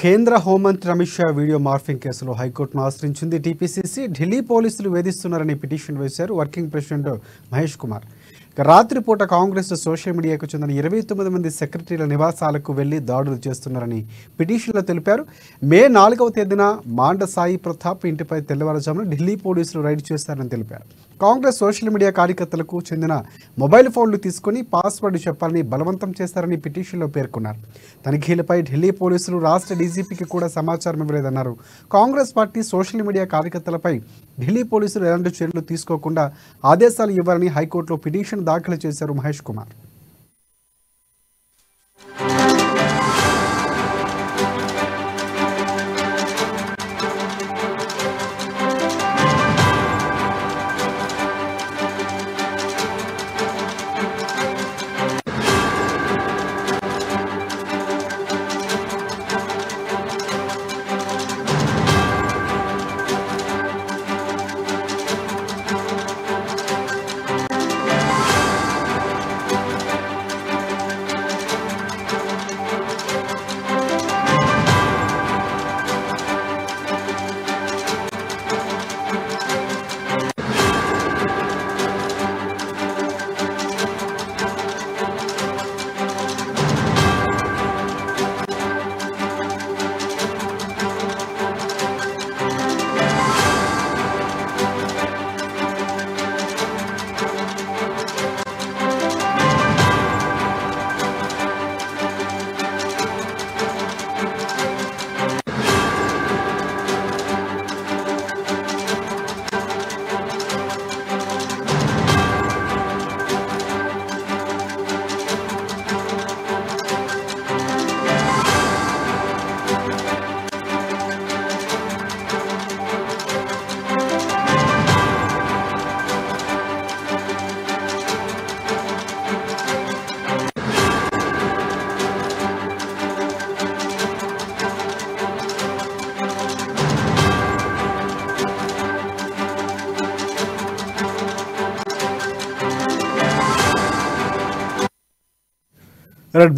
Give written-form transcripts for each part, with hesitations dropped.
కేంద్ర హోంమంత్రి Amit Shah video morphing కేసులో హైకోర్టును ఆశ్రయించింది టీపీసీసీ. ఢిల్లీ పోలీసులు వేధిస్తున్నారని పిటిషన్ వేశారు వర్కింగ్ ప్రెసిడెంట్ మహేష్ కుమార్. రాత్రిపూట కాంగ్రెస్ సోషల్ మీడియాకు చెందిన 29 మంది సెక్రటరీల నివాసాలకు వెళ్లి దాడులు చేస్తున్నారని పిటిషన్లో తెలిపారు. మే 4వ తేదీన మాండ సాయి ప్రతాప్ ఇంటిపై తెల్లవారుజామున ఢిల్లీ పోలీసులు రైడ్ చేస్తారని తెలిపారు. కాంగ్రెస్ సోషల్ మీడియా కార్యకర్తలకు చెందిన మొబైల్ ఫోన్లు తీసుకుని పాస్వర్డ్ చెప్పాలని బలవంతం చేస్తారని పిటిషన్లో పేర్కొన్నారు. తనిఖీలపై ఢిల్లీ పోలీసులు రాష్ట్ర డీజీపీకి కూడా సమాచారం ఇవ్వలేదన్నారు. కాంగ్రెస్ పార్టీ సోషల్ మీడియా కార్యకర్తలపై ఢిల్లీ పోలీసులు ఎలాంటి చర్యలు తీసుకోకుండా ఆదేశాలు ఇవ్వాలని హైకోర్టులో పిటిషన్ దాఖలు చేశారు మహేష్ కుమార్.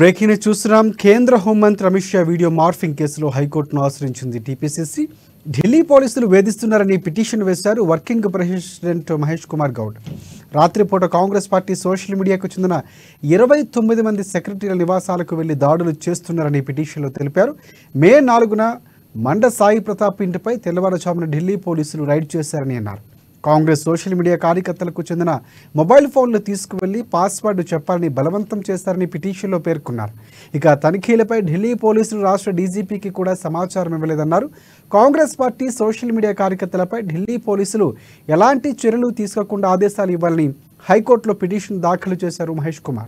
బ్రేకింగ్ న్యూస్ చూస్తున్నాం. కేంద్ర హోంమంత్రి అమిత్ షా వీడియో మార్ఫింగ్ కేసులో హైకోర్టును ఆశ్రయించింది టీపీసీసీ. ఢిల్లీ పోలీసులు వేధిస్తున్నారని పిటిషన్ వేశారు వర్కింగ్ ప్రెసిడెంట్ మహేష్ కుమార్ గౌడ్. రాత్రిపూట కాంగ్రెస్ పార్టీ సోషల్ మీడియాకు చెందిన 29 మంది సెక్రటరీల నివాసాలకు వెళ్లి దాడులు చేస్తున్నారని పిటిషన్లో తెలిపారు. మే 4న మండ సాయి ప్రతాప్ ఇంటిపై తెల్లవారుజామున ఢిల్లీ పోలీసులు రైడ్ చేశారని అన్నారు. కాంగ్రెస్ సోషల్ మీడియా కార్యకర్తలకు చెందిన మొబైల్ ఫోన్లు తీసుకువెళ్లి పాస్వర్డ్ చెప్పాలని బలవంతం చేస్తారని పిటిషన్లో పేర్కొన్నారు. ఇక తనిఖీలపై ఢిల్లీ పోలీసులు రాష్ట్ర డీజీపీకి కూడా సమాచారం ఇవ్వలేదన్నారు. కాంగ్రెస్ పార్టీ సోషల్ మీడియా కార్యకర్తలపై ఢిల్లీ పోలీసులు ఎలాంటి చర్యలు తీసుకోకుండా ఆదేశాలు ఇవ్వాలని హైకోర్టులో పిటిషన్ దాఖలు చేశారు మహేష్ కుమార్.